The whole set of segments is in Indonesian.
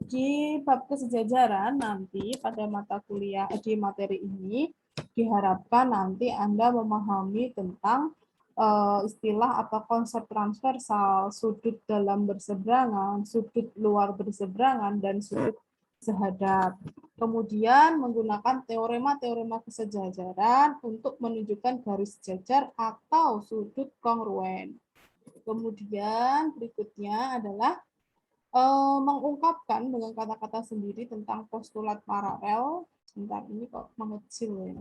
Di bab kesejajaran nanti pada mata kuliah di materi ini diharapkan nanti Anda memahami tentang istilah atau konsep transversal, sudut dalam berseberangan, sudut luar berseberangan, dan sudut sehadap. Kemudian menggunakan teorema-teorema kesejajaran untuk menunjukkan garis sejajar atau sudut kongruen. Kemudian berikutnya adalah mengungkapkan dengan kata-kata sendiri tentang postulat paralel. Sebentar, ini kok mengecil ya.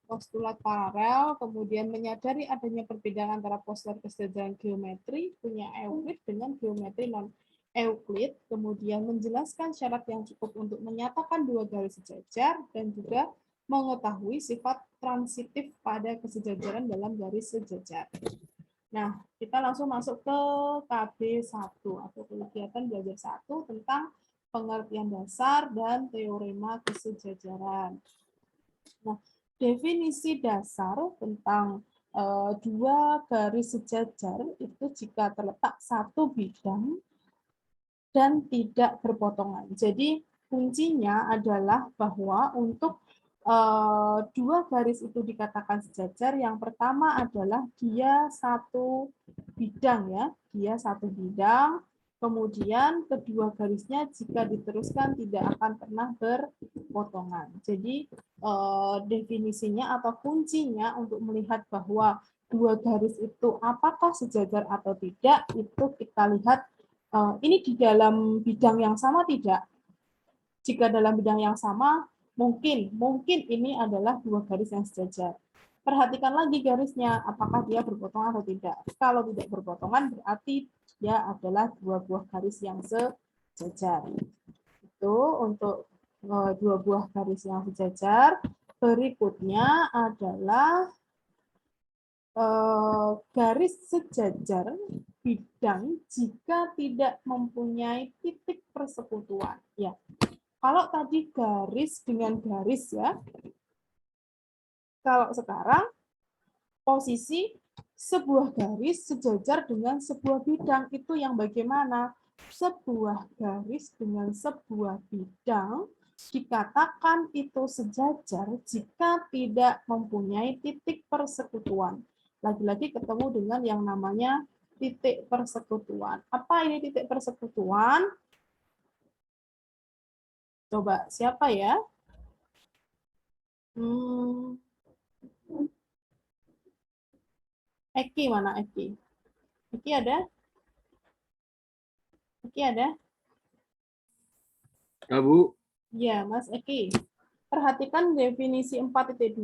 Postulat paralel, kemudian menyadari adanya perbedaan antara postulat kesejajaran geometri punya Euclid dengan geometri non-Euclid, kemudian menjelaskan syarat yang cukup untuk menyatakan dua garis sejajar, dan juga mengetahui sifat transitif pada kesejajaran dalam garis sejajar. Nah, kita langsung masuk ke KB1 atau kegiatan belajar 1 tentang pengertian dasar dan teorema kesejajaran. Nah, definisi dasar tentang dua garis sejajar itu jika terletak satu bidang dan tidak berpotongan. Jadi kuncinya adalah bahwa untuk dua garis itu dikatakan sejajar. Yang pertama adalah dia satu bidang ya, dia satu bidang. Kemudian kedua garisnya jika diteruskan tidak akan pernah berpotongan. Jadi definisinya atau kuncinya untuk melihat bahwa dua garis itu apakah sejajar atau tidak itu kita lihat ini di dalam bidang yang sama tidak. Jika dalam bidang yang sama mungkin ini adalah dua garis yang sejajar. Perhatikan lagi garisnya, apakah dia berpotongan atau tidak. Kalau tidak berpotongan berarti dia adalah dua buah garis yang sejajar. Itu untuk dua buah garis yang sejajar. Berikutnya adalah garis sejajar bidang jika tidak mempunyai titik persekutuan. Ya, kalau tadi garis dengan garis ya, kalau sekarang posisi sebuah garis sejajar dengan sebuah bidang itu yang bagaimana? Sebuah garis dengan sebuah bidang dikatakan itu sejajar jika tidak mempunyai titik persekutuan. Lagi-lagi ketemu dengan yang namanya titik persekutuan. Apa ini titik persekutuan? Coba siapa ya? Eki mana Eki? Eki ada? Eki ada? Ya, Bu. Ya, Mas Eki. Perhatikan definisi 4.2,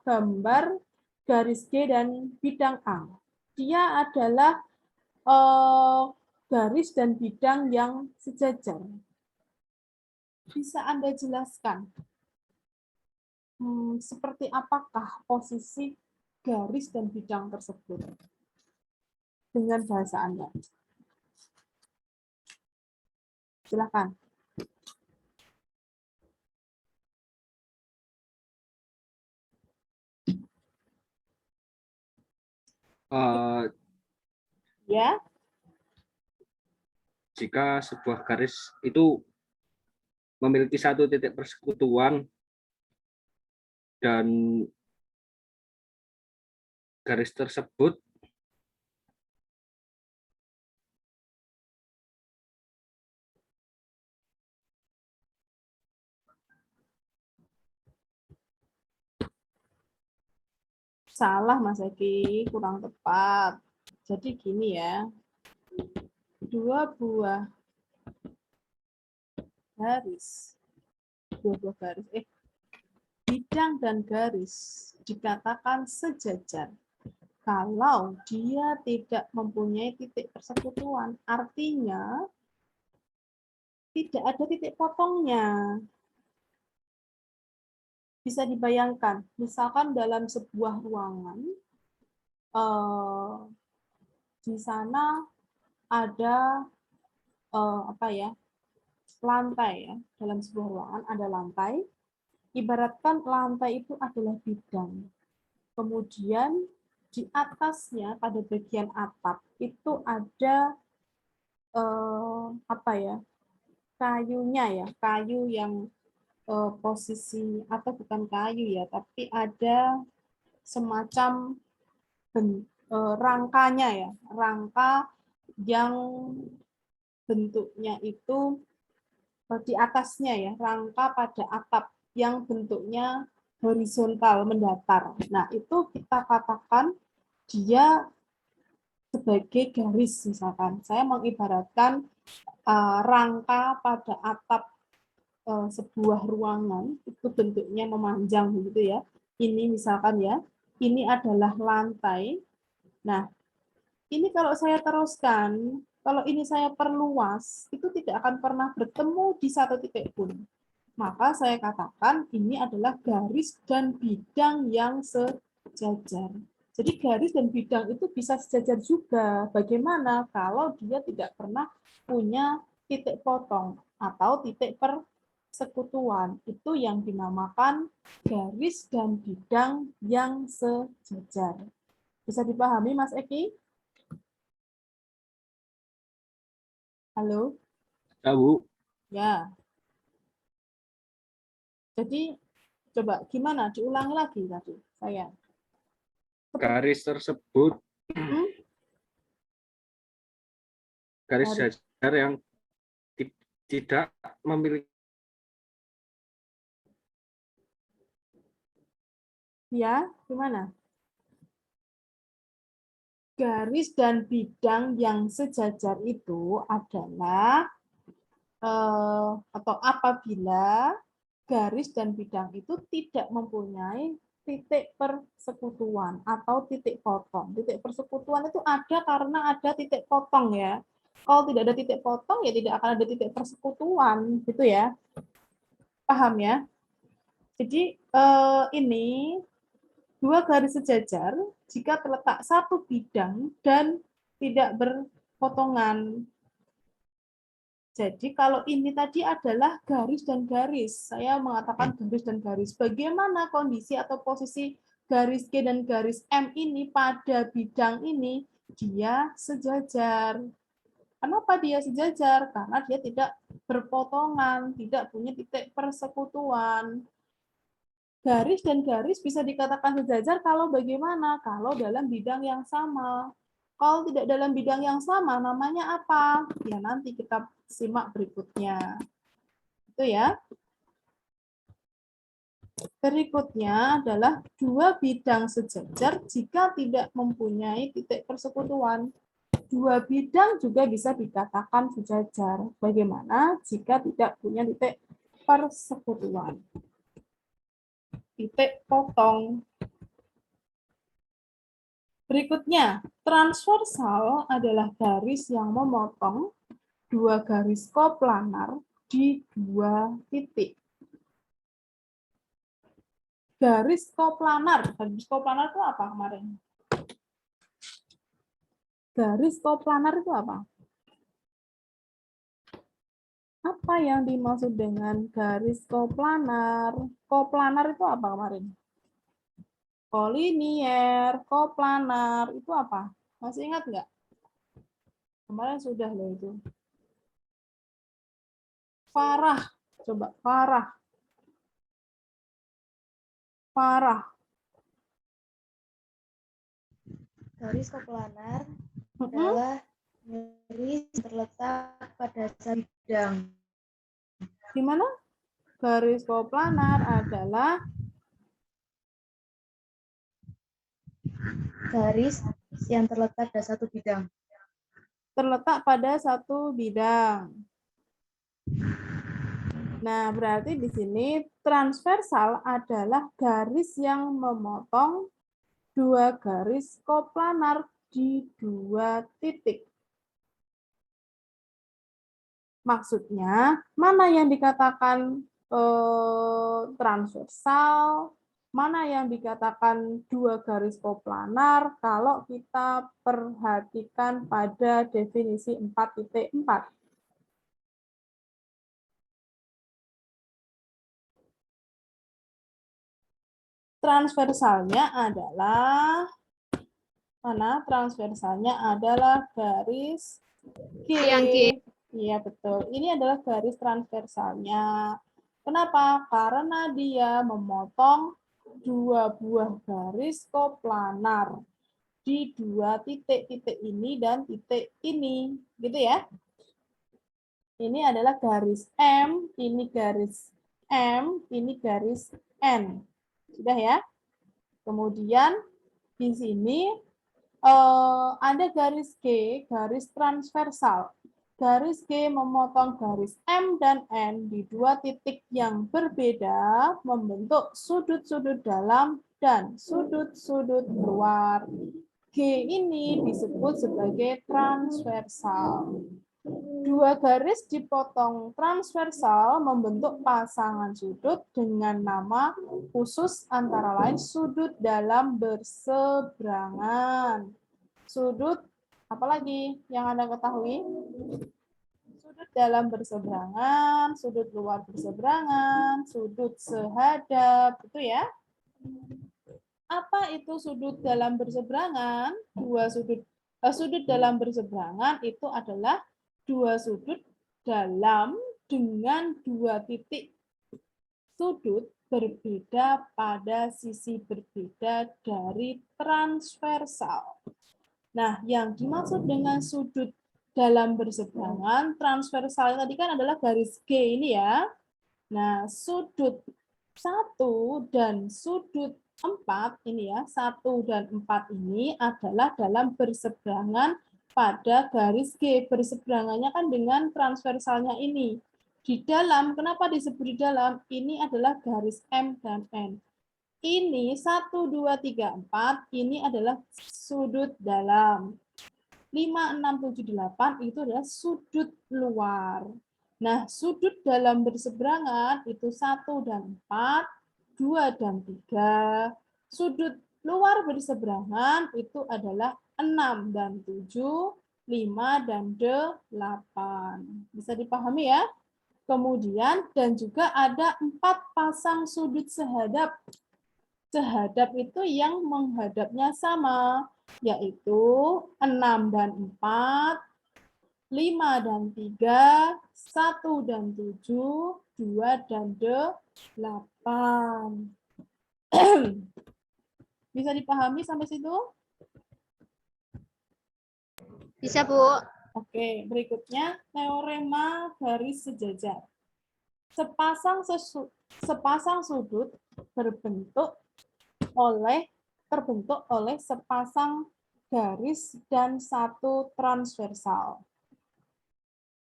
gambar garis G dan bidang A. Dia adalah garis dan bidang yang sejajar. Bisa Anda jelaskan seperti apakah posisi garis dan bidang tersebut dengan bahasa Anda? Silakan. Ya. Jika sebuah garis itu memiliki satu titik persekutuan dan garis tersebut Salah Mas Eki, kurang tepat. Jadi gini ya, dua buah garis, bidang dan garis dikatakan sejajar kalau dia tidak mempunyai titik persekutuan. Artinya tidak ada titik potongnya. Bisa dibayangkan, misalkan dalam sebuah ruangan, di sana ada lantai ya, dalam sebuah ruangan ada lantai. Ibaratkan lantai itu adalah bidang. Kemudian di atasnya pada bagian atap itu ada apa ya, kayunya ya, kayu yang posisi, atau bukan kayu ya, tapi ada semacam rangkanya ya, rangka yang bentuknya itu di atasnya ya, rangka pada atap yang bentuknya horizontal mendatar. Nah, itu kita katakan dia sebagai garis, misalkan. Saya mengibaratkan rangka pada atap sebuah ruangan itu bentuknya memanjang begitu ya. Ini misalkan ya, ini adalah lantai. Nah, ini kalau saya teruskan, kalau ini saya perluas, itu tidak akan pernah bertemu di satu titik pun. Maka saya katakan ini adalah garis dan bidang yang sejajar. Jadi garis dan bidang itu bisa sejajar juga. Bagaimana kalau dia tidak pernah punya titik potong atau titik persekutuan? Itu yang dinamakan garis dan bidang yang sejajar. Bisa dipahami, Mas Eki? Halo? Tahu. Ya. Jadi coba gimana? Diulangi lagi tadi saya. Garis tersebut Hmm? garis Garis. jajar yang tidak memiliki Ya, gimana? Garis dan bidang yang sejajar itu adalah atau apabila garis dan bidang itu tidak mempunyai titik persekutuan atau titik potong. Titik persekutuan itu ada karena ada titik potong ya. Kalau tidak ada titik potong ya tidak akan ada titik persekutuan, gitu ya. Paham ya? Jadi ini dua garis sejajar jika terletak satu bidang dan tidak berpotongan. Jadi kalau ini tadi adalah garis dan garis, saya mengatakan garis dan garis. Bagaimana kondisi atau posisi garis G dan garis M ini pada bidang ini? Dia sejajar. Kenapa dia sejajar? Karena dia tidak berpotongan, tidak punya titik persekutuan. Garis dan garis bisa dikatakan sejajar kalau bagaimana? Kalau dalam bidang yang sama. Kalau tidak dalam bidang yang sama, namanya apa? Ya nanti kita simak berikutnya. Itu ya. Berikutnya adalah dua bidang sejajar jika tidak mempunyai titik persekutuan. Dua bidang juga bisa dikatakan sejajar. Bagaimana jika tidak punya titik persekutuan? Titik potong. Berikutnya, transversal adalah garis yang memotong dua garis koplanar di dua titik. Garis koplanar itu apa kemarin? Garis koplanar itu apa? Apa yang dimaksud dengan garis koplanar? Koplanar itu apa kemarin? Kolinier, koplanar, itu apa? Masih ingat nggak? Kemarin sudah loh itu. Farah, coba farah. Farah. Garis koplanar adalah garis terletak pada satu bidang. Gimana? Garis koplanar adalah garis yang terletak pada satu bidang. Terletak pada satu bidang. Nah, berarti di sini transversal adalah garis yang memotong dua garis koplanar di dua titik. Maksudnya, mana yang dikatakan transversal, mana yang dikatakan dua garis koplanar kalau kita perhatikan pada definisi 4.4. Transversalnya adalah mana? Transversalnya adalah garis G. Yang G. Iya, betul. Ini adalah garis transversalnya. Kenapa? Karena dia memotong dua buah garis koplanar di dua titik-titik ini dan titik ini. Gitu ya. Ini adalah garis M, ini garis M, ini garis N. Sudah ya? Kemudian di sini ada garis G, garis transversal. Garis G memotong garis M dan N di dua titik yang berbeda, membentuk sudut-sudut dalam dan sudut-sudut luar. G ini disebut sebagai transversal. Dua garis dipotong transversal membentuk pasangan sudut dengan nama khusus antara lain sudut dalam berseberangan. Sudut, apalagi yang Anda ketahui? Sudut dalam berseberangan, sudut luar berseberangan, sudut sehadap, itu ya. Apa itu sudut dalam berseberangan? Sudut dalam berseberangan itu adalah dua sudut dalam dengan dua titik sudut berbeda pada sisi berbeda dari transversal. Nah, yang dimaksud dengan sudut dalam berseberangan, transversal tadi kan adalah garis G ini ya. Nah, sudut 1 dan sudut 4 ini ya, 1 dan 4 ini adalah dalam berseberangan pada garis G. Berseberangannya kan dengan transversalnya ini. Di dalam, kenapa disebut di dalam? Ini adalah garis M dan N. Ini 1, 2, 3, 4, ini adalah sudut dalam. 5, 6, 7, 8 itu adalah sudut luar. Nah, sudut dalam berseberangan itu 1 dan 4, 2 dan 3. Sudut luar berseberangan itu adalah 6 dan 7, 5 dan 8. Bisa dipahami ya? Kemudian, dan juga ada 4 pasang sudut sehadap. Sehadap itu yang menghadapnya sama, yaitu 6 dan 4, 5 dan 3, 1 dan 7, 2 dan 8. Bisa dipahami sampai situ? Bisa, Bu. Oke, berikutnya teorema garis sejajar. Sepasang sudut terbentuk oleh sepasang garis dan satu transversal.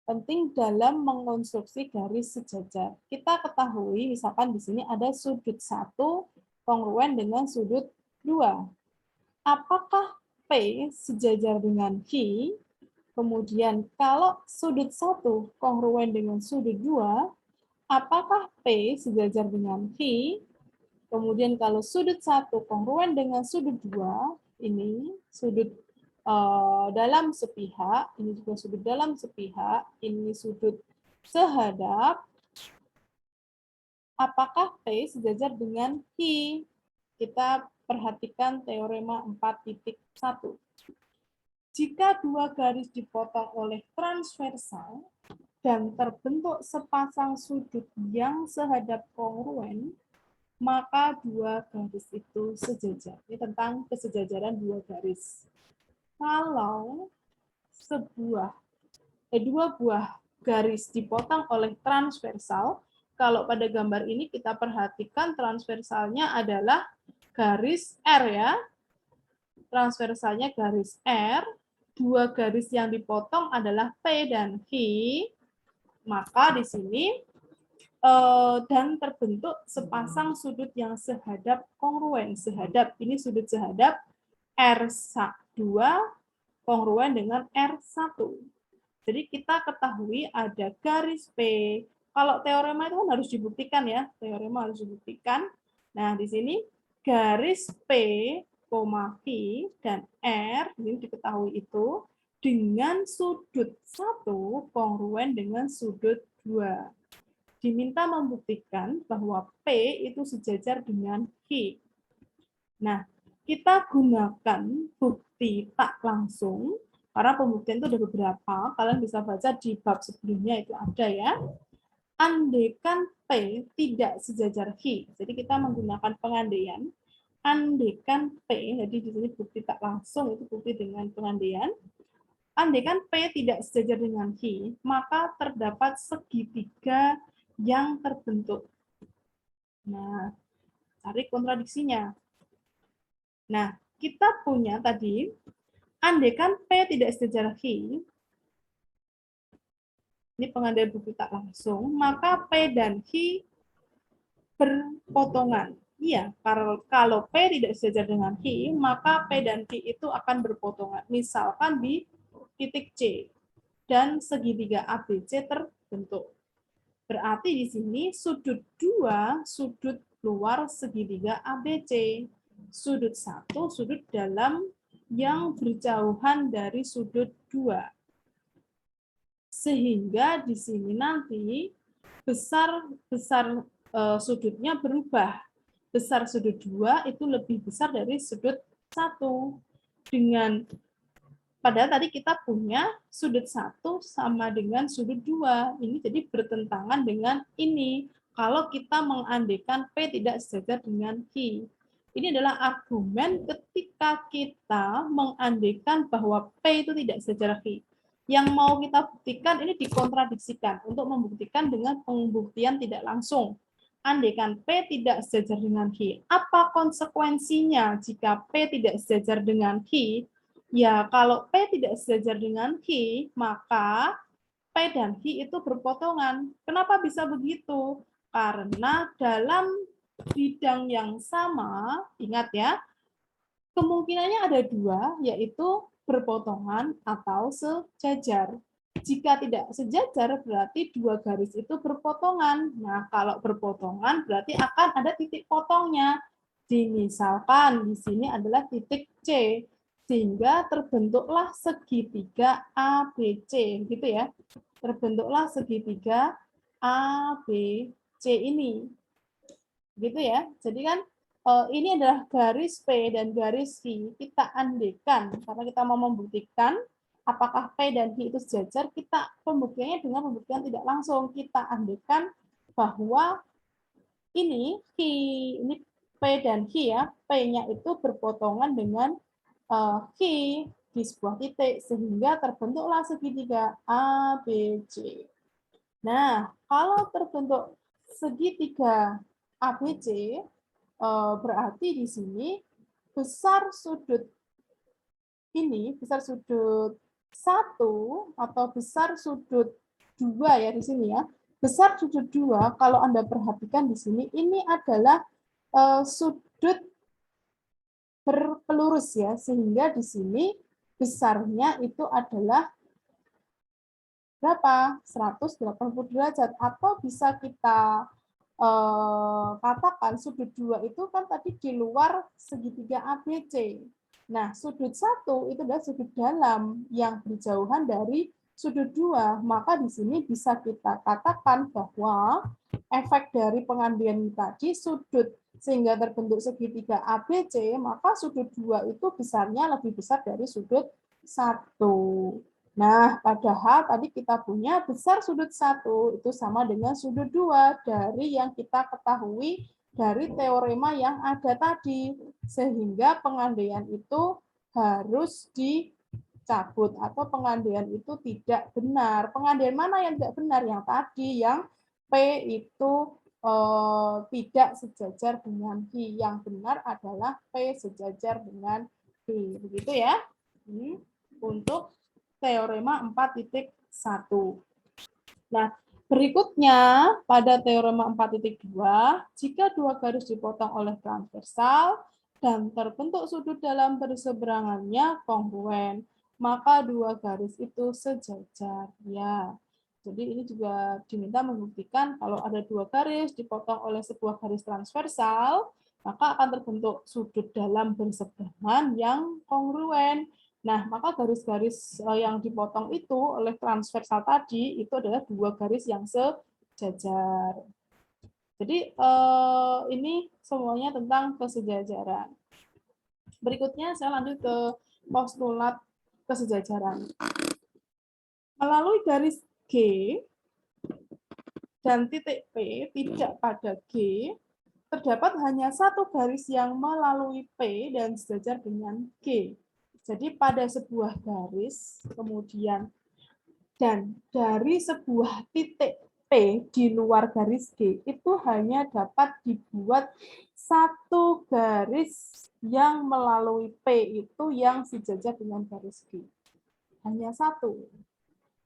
Penting dalam mengonstruksi garis sejajar. Kita ketahui, misalkan di sini ada sudut 1 kongruen dengan sudut 2. Apakah P sejajar dengan Q? Kemudian kalau sudut 1 kongruen dengan sudut 2, apakah P sejajar dengan Q? Kemudian kalau sudut 1 kongruen dengan sudut 2, ini sudut dalam sepihak, ini juga sudut dalam sepihak, ini sudut sehadap, apakah P sejajar dengan Q? Kita perhatikan teorema 4.1. Jika dua garis dipotong oleh transversal dan terbentuk sepasang sudut yang sehadap kongruen, maka dua garis itu sejajar. Ini tentang kesejajaran dua garis. Kalau dua buah garis dipotong oleh transversal, kalau pada gambar ini kita perhatikan transversalnya adalah garis R ya. Transversalnya garis R, dua garis yang dipotong adalah P dan Q, maka di sini dan terbentuk sepasang sudut yang sehadap kongruen. Sehadap, ini sudut sehadap R2 kongruen dengan R1. Jadi kita ketahui ada garis P. Kalau teorema itu kan harus dibuktikan ya. Teorema harus dibuktikan. Nah, di sini garis P, Q dan R, ini diketahui itu, dengan sudut 1 kongruen dengan sudut 2. Diminta membuktikan bahwa P itu sejajar dengan Q. Nah, kita gunakan bukti tak langsung Karena pembuktian itu ada beberapa, kalian bisa baca di bab sebelumnya itu ada ya. Andaikan P tidak sejajar Q. Jadi kita menggunakan pengandaian. Andaikan P, jadi di sini bukti tak langsung itu bukti dengan pengandaian. Andaikan P tidak sejajar dengan Q, maka terdapat segitiga yang terbentuk. Nah, cari kontradiksinya. Nah, kita punya tadi, andaikan P tidak sejajar Q, ini pengandaian bukti tak langsung, maka P dan Q berpotongan. Iya, kalau P tidak sejajar dengan Q, maka P dan Q itu akan berpotongan. Misalkan di titik C, dan segitiga ABC terbentuk. Berarti di sini sudut 2, sudut luar segitiga ABC. Sudut 1, sudut dalam yang berjauhan dari sudut 2. Sehingga di sini nanti besar sudutnya berubah. Besar sudut 2 itu lebih besar dari sudut 1. Dengan padahal tadi kita punya sudut 1 sama dengan sudut 2. Ini jadi bertentangan dengan ini. Kalau kita mengandaikan P tidak sejajar dengan Q. Ini adalah argumen ketika kita mengandaikan bahwa P itu tidak sejajar Q. Yang mau kita buktikan ini dikontradiksikan untuk membuktikan dengan pembuktian tidak langsung. Andaikan P tidak sejajar dengan Q. Apa konsekuensinya jika P tidak sejajar dengan Q? Ya, kalau P tidak sejajar dengan Q, maka P dan Q itu berpotongan. Kenapa bisa begitu? Karena dalam bidang yang sama, ingat ya, kemungkinannya ada dua, yaitu berpotongan atau sejajar. Jika tidak sejajar, berarti dua garis itu berpotongan. Nah, kalau berpotongan, berarti akan ada titik potongnya. Misalkan di sini adalah titik C. Sehingga terbentuklah segitiga ABC, gitu ya. Terbentuklah segitiga ABC ini. Gitu ya. Jadi kan ini adalah garis P dan garis Q. Kita andaikan, karena kita mau membuktikan apakah P dan Q itu sejajar, kita pembuktiannya dengan pembuktian tidak langsung. Kita andaikan bahwa ini Q, ini P dan Q ya, P-nya itu berpotongan dengan Q di sebuah titik, sehingga terbentuklah segitiga ABC. Nah, kalau terbentuk segitiga ABC, berarti di sini besar sudut ini, besar sudut 1 atau besar sudut 2 ya di sini ya. Besar sudut 2, kalau Anda perhatikan di sini, ini adalah sudut berpelurus ya, sehingga di sini besarnya itu adalah berapa? 180 derajat, atau bisa kita katakan sudut 2 itu kan tadi di luar segitiga ABC. Nah, sudut 1 itu adalah sudut dalam yang berjauhan dari sudut 2. Maka di sini bisa kita katakan bahwa efek dari pengandaian tadi sudut sehingga terbentuk segitiga ABC, maka sudut 2 itu besarnya lebih besar dari sudut 1. Nah, padahal tadi kita punya besar sudut 1 itu sama dengan sudut 2 dari yang kita ketahui dari teorema yang ada tadi. Sehingga pengandaian itu harus dicabut atau pengandaian itu tidak benar. Pengandaian mana yang tidak benar? Yang tadi, yang P itu tidak sejajar dengan Q. Yang benar adalah P sejajar dengan Q. Begitu ya. Untuk teorema 4.1. Nah, berikutnya pada teorema 4.2, jika dua garis dipotong oleh transversal dan terbentuk sudut dalam berseberangannya kongruen, maka dua garis itu sejajar. Ya. Jadi ini juga diminta membuktikan kalau ada dua garis dipotong oleh sebuah garis transversal, maka akan terbentuk sudut dalam berseberangan yang kongruen. Nah, maka garis-garis yang dipotong itu oleh transversal tadi itu adalah dua garis yang sejajar. Jadi ini semuanya tentang kesejajaran. Berikutnya saya lanjut ke postulat kesejajaran. Melalui garis G dan titik P tidak pada G, terdapat hanya satu garis yang melalui P dan sejajar dengan G. Jadi pada sebuah garis, kemudian dan dari sebuah titik P di luar garis G, itu hanya dapat dibuat satu garis yang melalui P itu yang sejajar dengan garis G. Hanya satu.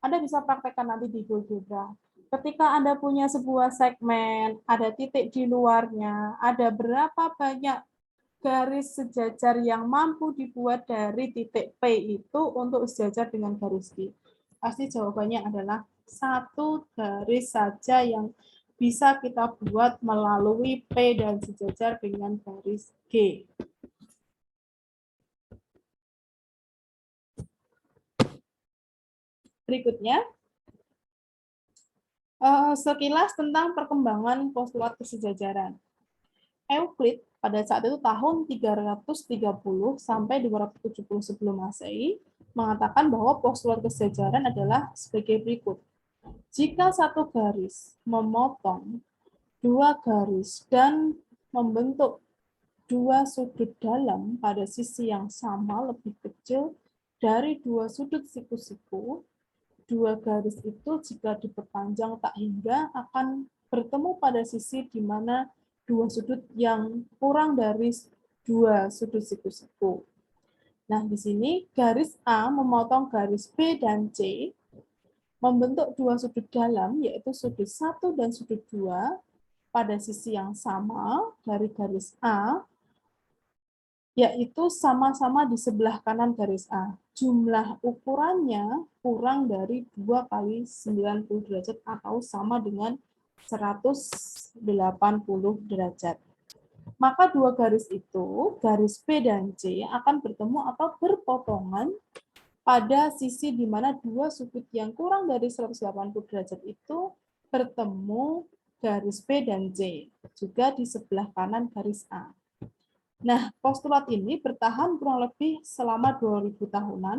Anda bisa praktekkan nanti di GeoGebra. Ketika Anda punya sebuah segmen, ada titik di luarnya, ada berapa banyak garis sejajar yang mampu dibuat dari titik P itu untuk sejajar dengan garis G? Pasti jawabannya adalah satu garis saja yang bisa kita buat melalui P dan sejajar dengan garis G. Berikutnya, sekilas tentang perkembangan postulat kesejajaran. Euclid pada saat itu tahun 330 sampai 270 sebelum Masehi mengatakan bahwa postulat kesejajaran adalah sebagai berikut. Jika satu garis memotong dua garis dan membentuk dua sudut dalam pada sisi yang sama lebih kecil dari dua sudut siku-siku, dua garis itu jika diperpanjang tak hingga akan bertemu pada sisi di mana dua sudut yang kurang dari dua sudut siku-siku. Nah, di sini garis A memotong garis B dan C, membentuk dua sudut dalam, yaitu sudut 1 dan sudut 2, pada sisi yang sama dari garis A, yaitu sama-sama di sebelah kanan garis A. Jumlah ukurannya kurang dari 2 kali 90 derajat atau sama dengan 180 derajat. Maka dua garis itu, garis B dan C, akan bertemu atau berpotongan pada sisi di mana dua sudut yang kurang dari 180 derajat itu bertemu garis B dan C, juga di sebelah kanan garis A. Nah, postulat ini bertahan kurang lebih selama 2000 tahunan.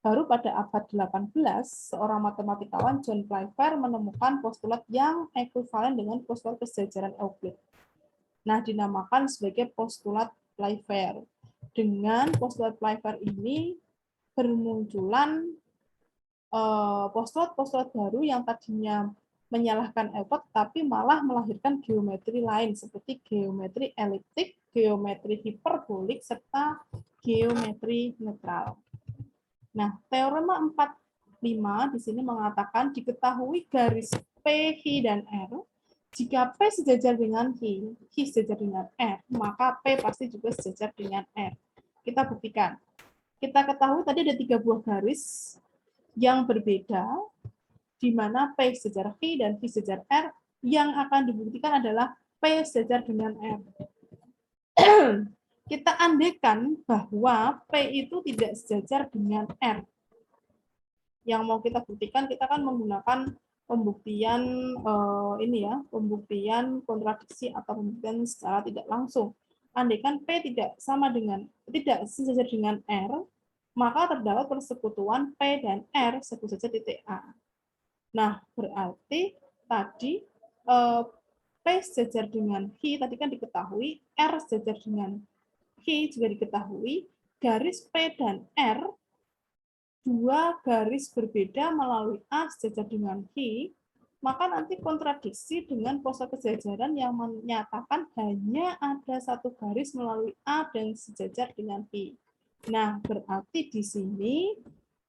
Baru pada abad 18, seorang matematikawan John Playfair menemukan postulat yang ekuivalen dengan postulat kesejajaran Euclid. Nah, dinamakan sebagai postulat Playfair. Dengan postulat Playfair ini bermunculan postulat-postulat baru yang tadinya menyalahkan Euclid, tapi malah melahirkan geometri lain seperti geometri eliptik, geometri hiperbolik, serta geometri netral. Nah, teorema 45 di sini mengatakan diketahui garis P, H, dan R. Jika P sejajar dengan H sejajar dengan R, maka P pasti juga sejajar dengan R. Kita buktikan. Kita ketahui tadi ada 3 buah garis yang berbeda, di mana P sejajar H dan H sejajar R, yang akan dibuktikan adalah P sejajar dengan R. Kita andaikan bahwa P itu tidak sejajar dengan R. Yang mau kita buktikan, kita kan menggunakan pembuktian pembuktian kontradiksi atau pembuktian secara tidak langsung. Andaikan P tidak sejajar dengan R, maka terdapat persekutuan P dan R sebut saja titik A. Nah, berarti tadi P sejajar dengan H tadi kan diketahui, R sejajar dengan H juga diketahui, garis P dan R, dua garis berbeda melalui A sejajar dengan H, maka nanti kontradiksi dengan postulat kesejajaran yang menyatakan hanya ada satu garis melalui A dan sejajar dengan H. Nah, berarti di sini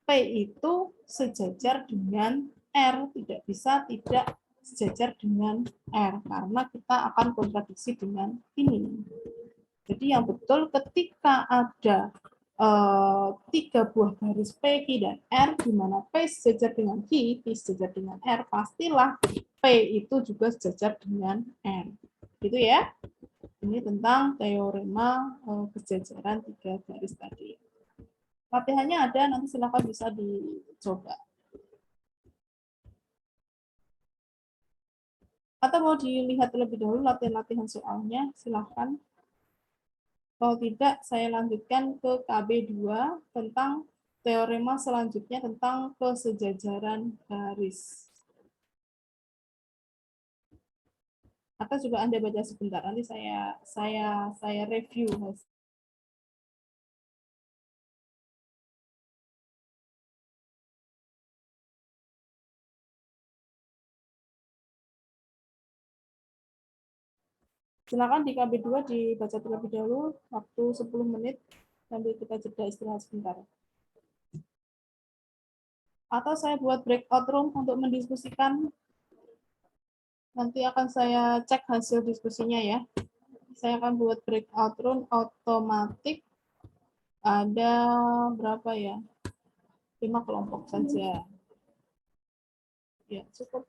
P itu sejajar dengan R, tidak bisa tidak sejajar dengan R, karena kita akan kontradiksi dengan ini. Jadi yang betul ketika ada 3 buah garis P, Q, dan R, di mana P sejajar dengan Q, Q sejajar dengan R, pastilah P itu juga sejajar dengan R. Gitu ya. Ini tentang teorema kesejajaran 3 garis tadi. Latihannya ada, nanti silakan bisa dicoba. Atau mau dilihat terlebih dahulu latihan-latihan soalnya, silakan. Kalau tidak, saya lanjutkan ke KB2 tentang teorema selanjutnya tentang kesejajaran garis. Atau juga Anda baca sebentar, nanti saya review. Silakan di KB2 dibaca terlebih dahulu, waktu 10 menit, sambil kita jeda istirahat sebentar. Atau saya buat breakout room untuk mendiskusikan, nanti akan saya cek hasil diskusinya ya. Saya akan buat breakout room otomatis, ada berapa ya? 5 kelompok saja. Ya, cukup.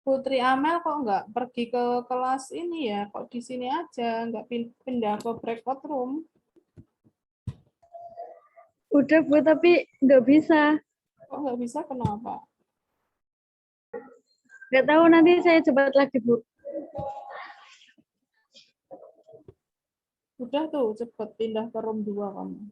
Putri Amel kok nggak pergi ke kelas ini ya? Kok di sini aja, nggak pindah ke breakout room? Udah Bu, tapi nggak bisa. Kok nggak bisa, kenapa? Nggak tahu, nanti saya coba lagi Bu. Udah tuh, cepet pindah ke room 2 kamu.